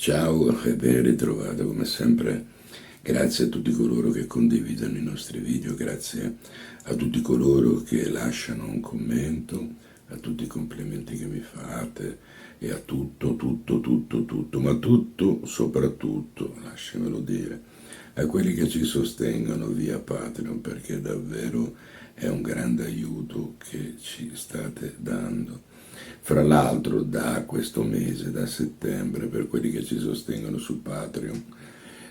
Ciao e ben ritrovato come sempre. Grazie a tutti coloro che condividono i nostri video, grazie a tutti coloro che lasciano un commento, a tutti i complimenti che mi fate e a tutto, ma tutto soprattutto, lasciamelo dire, a quelli che ci sostengono via Patreon, perché davvero è un grande aiuto che ci state dando. Fra l'altro da questo mese, da settembre, per quelli che ci sostengono su Patreon,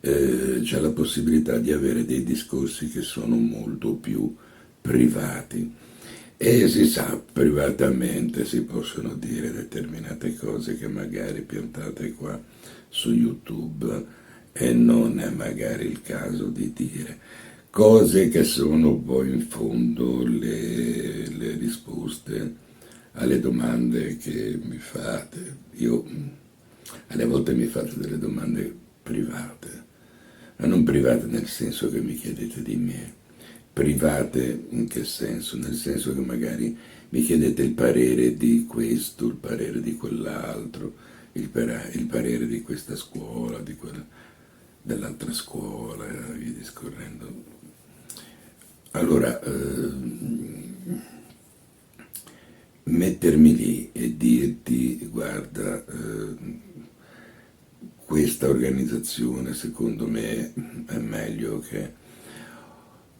c'è la possibilità di avere dei discorsi che sono molto più privati e si sa, privatamente si possono dire determinate cose che magari piantate qua su YouTube e non è magari il caso di dire cose che sono poi in fondo le risposte alle domande che mi fate. Io alle volte mi fate delle domande private, ma non private nel senso che mi chiedete di me. Private in che senso? Nel senso che magari mi chiedete il parere di questo, il parere di quell'altro, il parere di questa scuola, dell'altra scuola, e via discorrendo. Allora, mettermi lì e dirti, guarda, questa organizzazione secondo me è meglio che,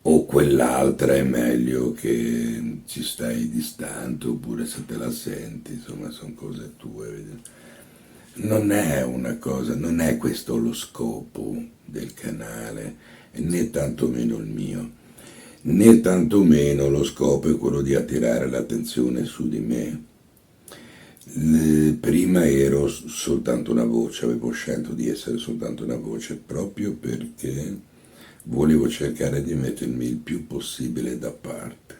o quell'altra è meglio che ci stai distante, oppure se te la senti, insomma, sono cose tue. Non è una cosa, non è questo lo scopo del canale, né tantomeno il mio, né tantomeno lo scopo è quello di attirare l'attenzione su di me. Prima ero soltanto una voce, avevo scelto di essere soltanto una voce proprio perché volevo cercare di mettermi il più possibile da parte.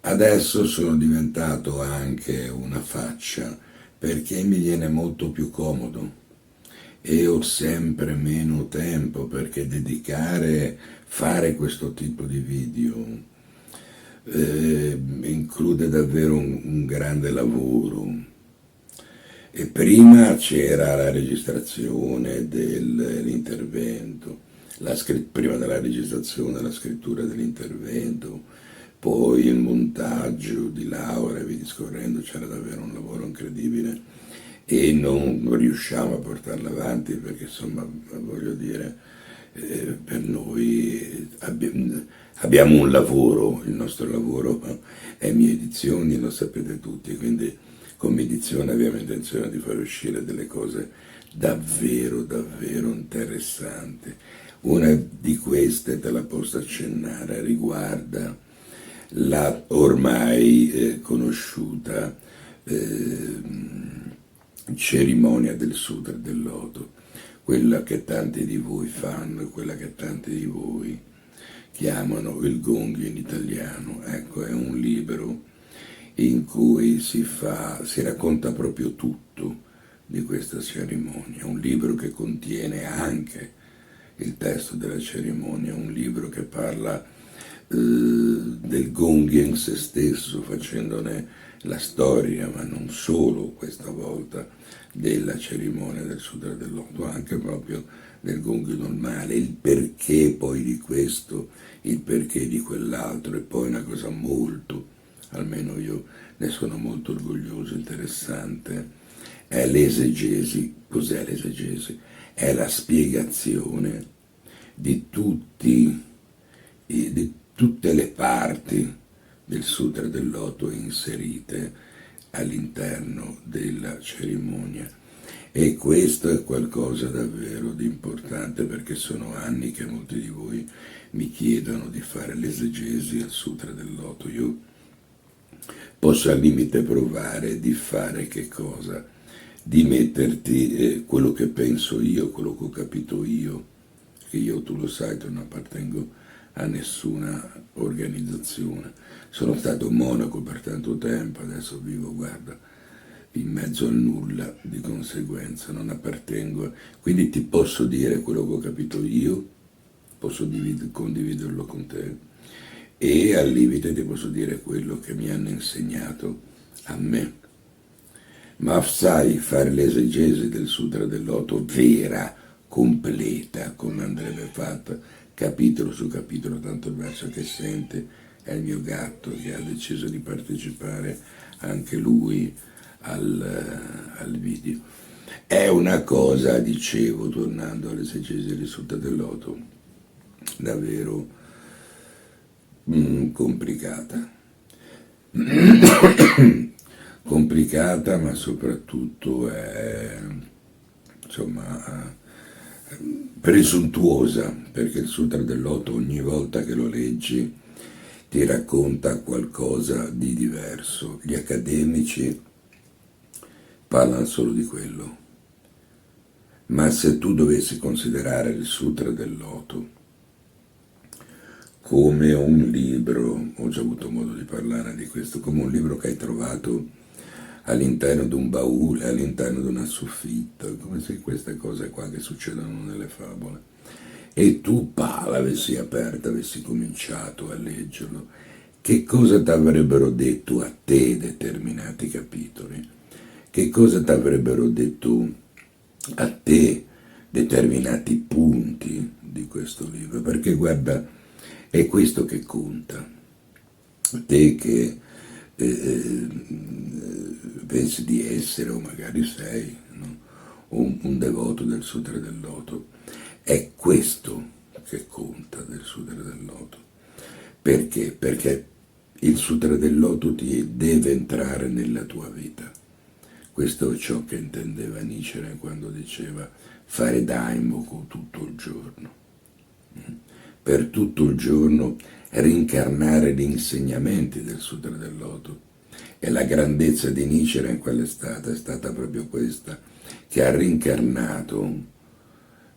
Adesso sono diventato anche una faccia perché mi viene molto più comodo e ho sempre meno tempo perché fare questo tipo di video include davvero un grande lavoro. E prima c'era la registrazione dell'intervento, prima della registrazione la scrittura dell'intervento, poi il montaggio di Laura e via discorrendo, c'era davvero un lavoro incredibile e non riusciamo a portarlo avanti perché insomma voglio dire per noi abbiamo un lavoro, il nostro lavoro è Mie Edizioni, lo sapete tutti, quindi come edizione abbiamo intenzione di far uscire delle cose davvero interessanti. Una di queste, te la posso accennare, riguarda la ormai conosciuta cerimonia del Sutra del Loto, quella che tanti di voi fanno, quella che tanti di voi chiamano il gong in italiano. Ecco, è un libro in cui si racconta proprio tutto di questa cerimonia, un libro che contiene anche il testo della cerimonia, un libro che parla del gong in se stesso, facendone la storia, ma non solo questa volta, della cerimonia del Sutra del Loto, anche proprio del gong normale, il perché poi di questo, il perché di quell'altro, e poi una cosa molto, almeno io ne sono molto orgoglioso, interessante, è l'esegesi. Cos'è l'esegesi? È la spiegazione di tutte le parti del Sutra del Loto inserite all'interno della cerimonia. E questo è qualcosa davvero di importante perché sono anni che molti di voi mi chiedono di fare l'esegesi al Sutra del Loto. Io posso al limite provare di fare che cosa? Di metterti quello che penso io, quello che ho capito io, che io, tu lo sai, non appartengo a nessuna organizzazione. Sono stato monaco per tanto tempo, adesso vivo, guarda, in mezzo al nulla, di conseguenza non appartengo. Quindi ti posso dire quello che ho capito io, posso condividerlo con te e al limite ti posso dire quello che mi hanno insegnato a me. ma sai fare l'esegesi del Sutra del Loto vera, completa, come andrebbe fatta, capitolo su capitolo, tanto il verso che sente è il mio gatto che ha deciso di partecipare anche lui al video. È una cosa, dicevo, tornando all'esegesi del Sutra del Loto, davvero complicata. Complicata, ma soprattutto è, insomma, presuntuosa, perché il Sutra del Loto ogni volta che lo leggi ti racconta qualcosa di diverso. Gli accademici parlano solo di quello, ma se tu dovessi considerare il Sutra del Loto come un libro, ho già avuto modo di parlare di questo, come un libro che hai trovato all'interno di un baule, all'interno di una soffitta, come se queste cose qua che succedono nelle favole, e tu l'avessi aperta, avessi cominciato a leggerlo, che cosa ti avrebbero detto a te determinati capitoli? Che cosa ti avrebbero detto a te determinati punti di questo libro? Perché guarda, è questo che conta. Te che pensi di essere, o magari sei, no? un devoto del Sutra del Loto, è questo che conta del Sutra del Loto. Perché? Perché il Sutra del Loto ti deve entrare nella tua vita. Questo è ciò che intendeva Nichiren quando diceva fare Daimoku tutto il giorno. Per tutto il giorno rincarnare gli insegnamenti del Sutra del Loto. E la grandezza di Nichiren qual è stata proprio questa, che ha rincarnato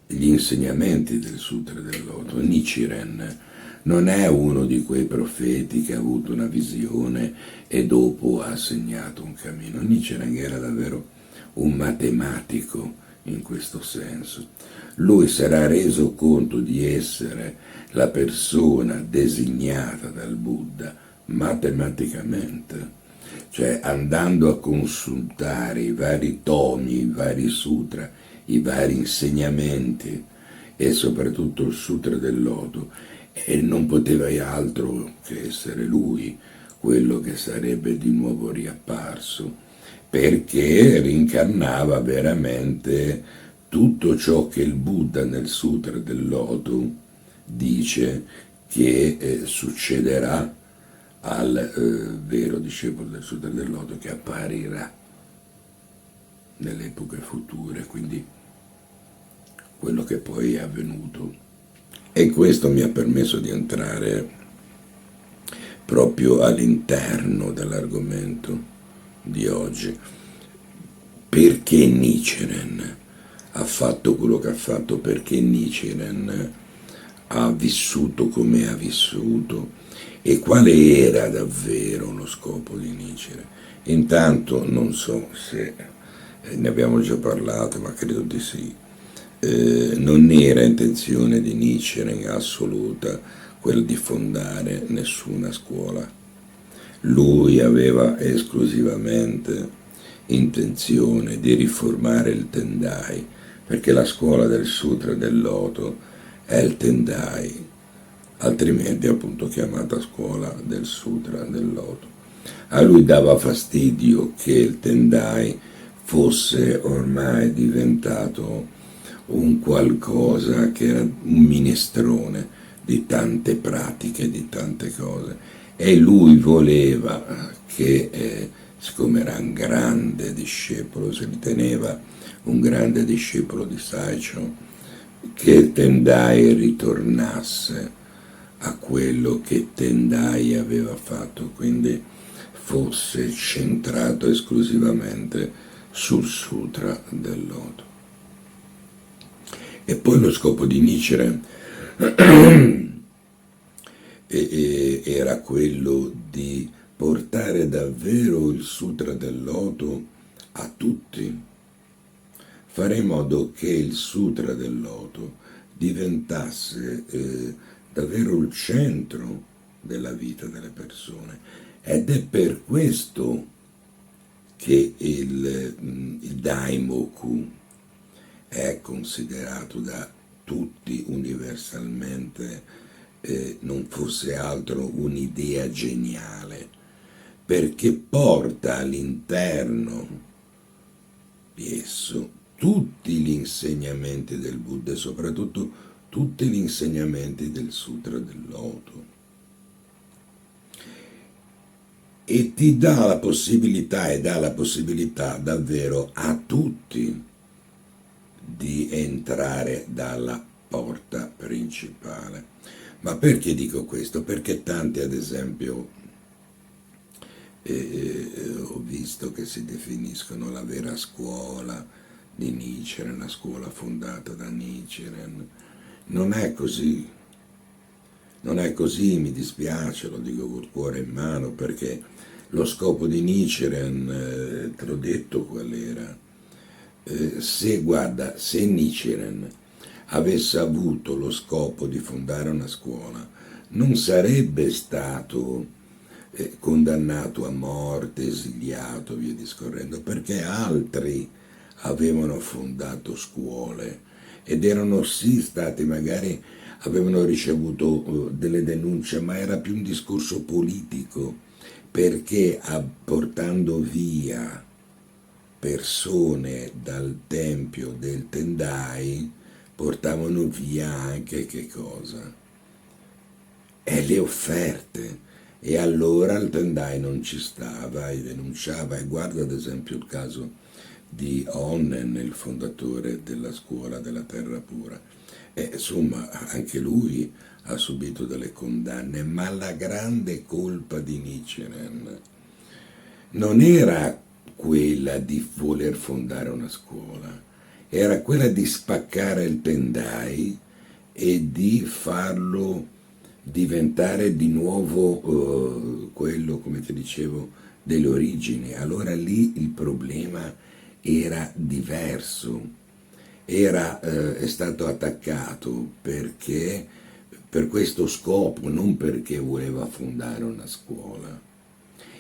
gli insegnamenti del Sutra del Loto. Nichiren non è uno di quei profeti che ha avuto una visione e dopo ha segnato un cammino. Nichiren era davvero un matematico in questo senso. Lui si era reso conto di essere la persona designata dal Buddha matematicamente, cioè andando a consultare i vari tomi, i vari sutra, i vari insegnamenti e soprattutto il Sutra del Loto, e non poteva altro che essere lui quello che sarebbe di nuovo riapparso, perché rincarnava veramente tutto ciò che il Buddha nel Sutra del Loto dice che succederà al vero discepolo del Sutra del Loto, che apparirà nelle epoche future, quindi quello che poi è avvenuto. E questo mi ha permesso di entrare proprio all'interno dell'argomento di oggi. Perché Nichiren ha fatto quello che ha fatto? Perché Nichiren ha vissuto come ha vissuto? E quale era davvero lo scopo di Nichiren? Intanto non so se ne abbiamo già parlato, ma credo di sì. Non era intenzione di Nichiren assoluta quella di fondare nessuna scuola. Lui aveva esclusivamente intenzione di riformare il Tendai, perché la scuola del Sutra del Loto è il Tendai, altrimenti appunto chiamata scuola del Sutra del Loto. A lui dava fastidio che il Tendai fosse ormai diventato un qualcosa che era un minestrone di tante pratiche, di tante cose, e lui voleva che, siccome era un grande discepolo, si riteneva un grande discepolo di Saicho, che Tendai ritornasse a quello che Tendai aveva fatto, quindi fosse centrato esclusivamente sul Sutra del Loto. E poi lo scopo di Nichiren era quello di portare davvero il Sutra del Loto a tutti, fare in modo che il Sutra del Loto diventasse davvero il centro della vita delle persone. Ed è per questo che il Daimoku è considerato da tutti universalmente non fosse altro un'idea geniale, perché porta all'interno di esso tutti gli insegnamenti del Buddha e soprattutto tutti gli insegnamenti del Sutra del Loto. E ti dà la possibilità, e dà la possibilità davvero a tutti di entrare dalla porta principale. Ma perché dico questo? Perché tanti, ad esempio, ho visto che si definiscono la vera scuola di Nichiren, la scuola fondata da Nichiren. Non è così. Non è così, mi dispiace, lo dico col cuore in mano, perché lo scopo di Nichiren, te l'ho detto qual era. Se Nichiren avesse avuto lo scopo di fondare una scuola, non sarebbe stato condannato a morte, esiliato, via discorrendo, perché altri avevano fondato scuole ed erano sì stati, magari avevano ricevuto delle denunce, ma era più un discorso politico, perché portando via persone dal tempio del Tendai portavano via anche che cosa? E le offerte. E allora il Tendai non ci stava e denunciava, e guarda ad esempio il caso di Onnen, il fondatore della scuola della terra pura. E insomma, anche lui ha subito delle condanne, ma la grande colpa di Nichiren non era quella di voler fondare una scuola, era quella di spaccare il Tendai e di farlo diventare di nuovo quello, come ti dicevo, delle origini. Allora lì il problema era diverso, è stato attaccato perché per questo scopo, non perché voleva fondare una scuola.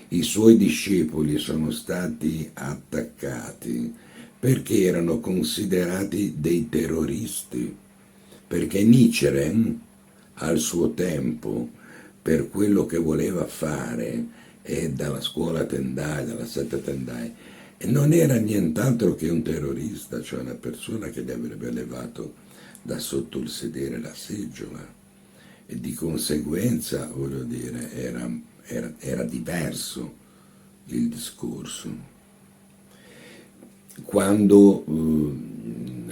I suoi discepoli sono stati attaccati perché erano considerati dei terroristi, perché Nichiren al suo tempo, per quello che voleva fare dalla scuola Tendai, dalla setta Tendai, non era nient'altro che un terrorista, cioè una persona che gli avrebbe levato da sotto il sedere la seggiola, e di conseguenza, voglio dire, era diverso il discorso. Quando,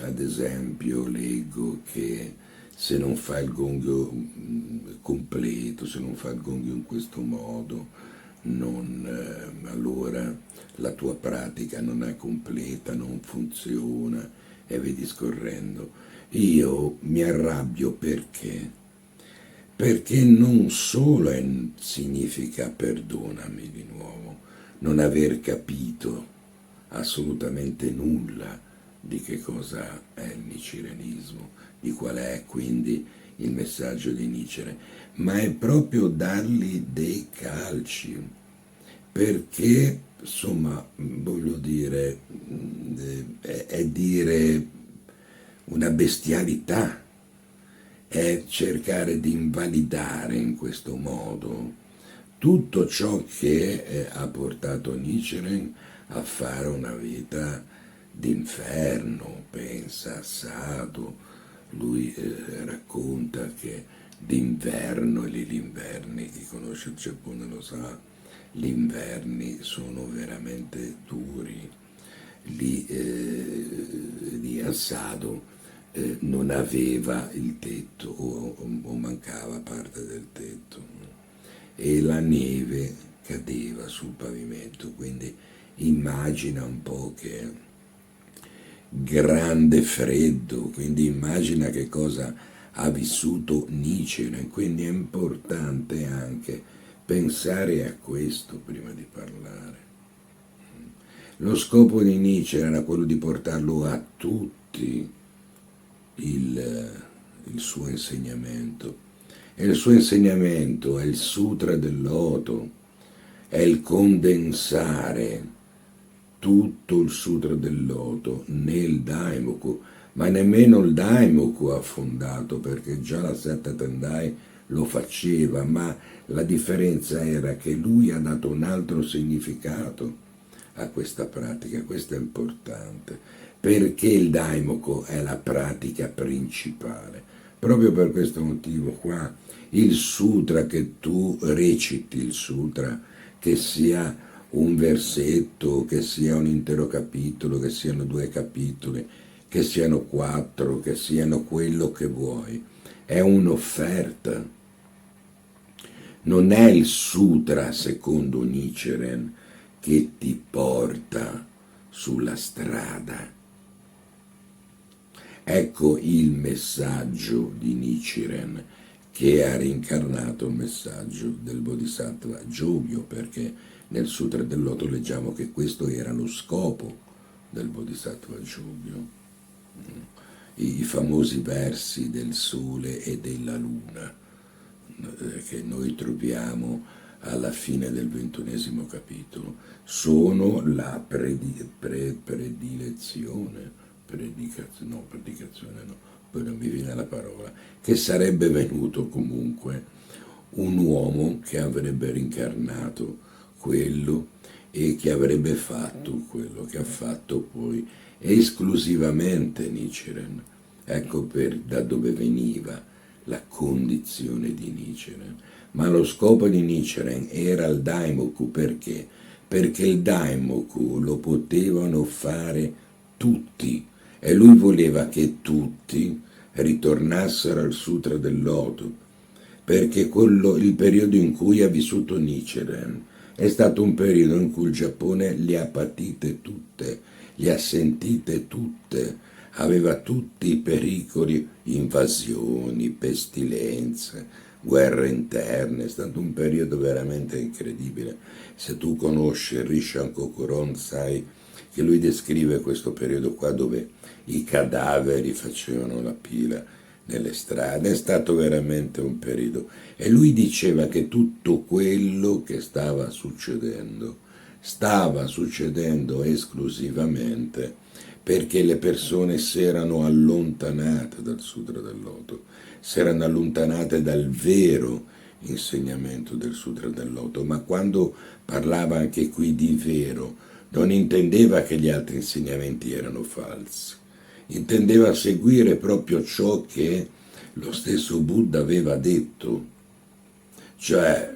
ad esempio, leggo che se non fa il gongyo completo, se non fa il gongyo in questo modo, allora la tua pratica non è completa, non funziona, e vedi scorrendo. Io mi arrabbio perché non solo significa, perdonami di nuovo, non aver capito assolutamente nulla di che cosa è il nichirenismo, di qual è quindi il messaggio di Nichiren, ma è proprio dargli dei calci, perché insomma, voglio dire, è dire una bestialità, è cercare di invalidare in questo modo tutto ciò che ha portato Nichiren a fare una vita d'inferno. Pensa a Sadhu, lui racconta che d'inverno, e lì gli inverni, chi conosce il Giappone lo sa, gli inverni sono veramente duri. Lì a Sadhu non aveva il tetto o mancava parte del tetto e la neve cadeva sul pavimento, quindi immagina un po' che grande freddo, quindi immagina che cosa ha vissuto Nichiren, quindi è importante anche pensare a questo prima di parlare. Lo scopo di Nichiren era quello di portarlo a tutti il suo insegnamento, e il suo insegnamento è il Sutra del Loto, è il condensare tutto il Sutra del Loto nel Daimoku, ma nemmeno il Daimoku ha fondato, perché già la setta Tendai lo faceva, ma la differenza era che lui ha dato un altro significato a questa pratica. Questo è importante, perché il Daimoku è la pratica principale. Proprio per questo motivo qua, il sutra che tu reciti, il sutra, che sia un versetto, che sia un intero capitolo, che siano 2 capitoli, che siano 4, che siano quello che vuoi, è un'offerta. Non è il sutra, secondo Nichiren, che ti porta sulla strada. Ecco il messaggio di Nichiren, che ha rincarnato il messaggio del Bodhisattva Jogyo, perché nel Sutra del Loto leggiamo che questo era lo scopo del Bodhisattva Jogyo. I famosi versi del sole e della luna che noi troviamo alla fine del 21° capitolo sono la predicazione no, poi non mi viene la parola, che sarebbe venuto comunque un uomo che avrebbe rincarnato quello e che avrebbe fatto quello che ha fatto poi esclusivamente Nichiren. Ecco da dove veniva la condizione di Nichiren. Ma lo scopo di Nichiren era il Daimoku, perché? Perché il Daimoku lo potevano fare tutti e lui voleva che tutti ritornassero al Sutra del Loto, perché il periodo in cui ha vissuto Nichiren è stato un periodo in cui il Giappone le ha patite tutte, le ha sentite tutte, aveva tutti i pericoli, invasioni, pestilenze, guerre interne. È stato un periodo veramente incredibile. Se tu conosci Rishan Kokuron sai che lui descrive questo periodo qua dove i cadaveri facevano la pila nelle strade. È stato veramente un periodo, e lui diceva che tutto quello che stava succedendo esclusivamente perché le persone si erano allontanate dal Sutra del Loto, si erano allontanate dal vero insegnamento del Sutra del Loto. Ma quando parlava anche qui di vero, non intendeva che gli altri insegnamenti erano falsi, intendeva seguire proprio ciò che lo stesso Buddha aveva detto, cioè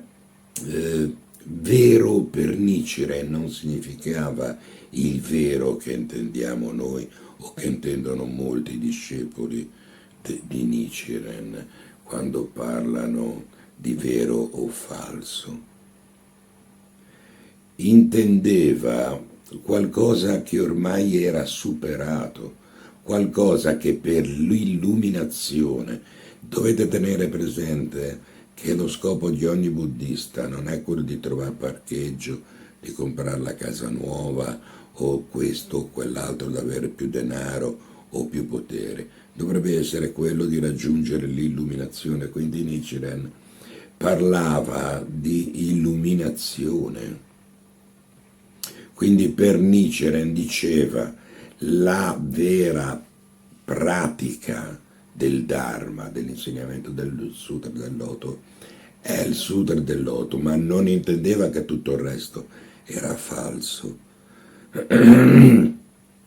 vero per Nichiren non significava il vero che intendiamo noi o che intendono molti discepoli di Nichiren quando parlano di vero o falso. Intendeva qualcosa che ormai era superato, qualcosa che per l'illuminazione, dovete tenere presente che lo scopo di ogni buddista non è quello di trovare parcheggio, di comprare la casa nuova o questo o quell'altro, da avere più denaro o più potere, dovrebbe essere quello di raggiungere l'illuminazione. Quindi Nichiren parlava di illuminazione. Quindi per Nichiren diceva la vera pratica del Dharma, dell'insegnamento del Sutra del Loto, è il Sutra del Loto, ma non intendeva che tutto il resto era falso.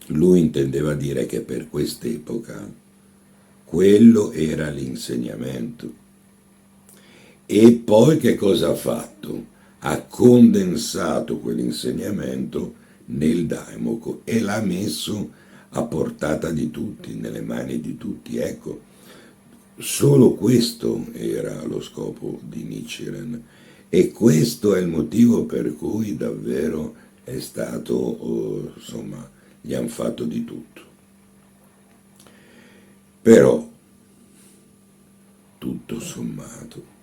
Lui intendeva dire che per quest'epoca quello era l'insegnamento. E poi che cosa ha fatto? Ha condensato quell'insegnamento nel Daimoku e l'ha messo a portata di tutti, nelle mani di tutti. Ecco, solo questo era lo scopo di Nichiren, e questo è il motivo per cui davvero è stato, insomma, gli hanno fatto di tutto. Però, tutto sommato,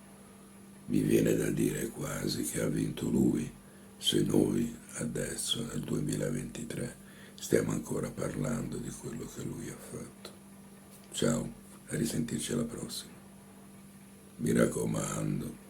mi viene da dire quasi che ha vinto lui, se noi adesso, nel 2023, stiamo ancora parlando di quello che lui ha fatto. Ciao, a risentirci alla prossima. Mi raccomando,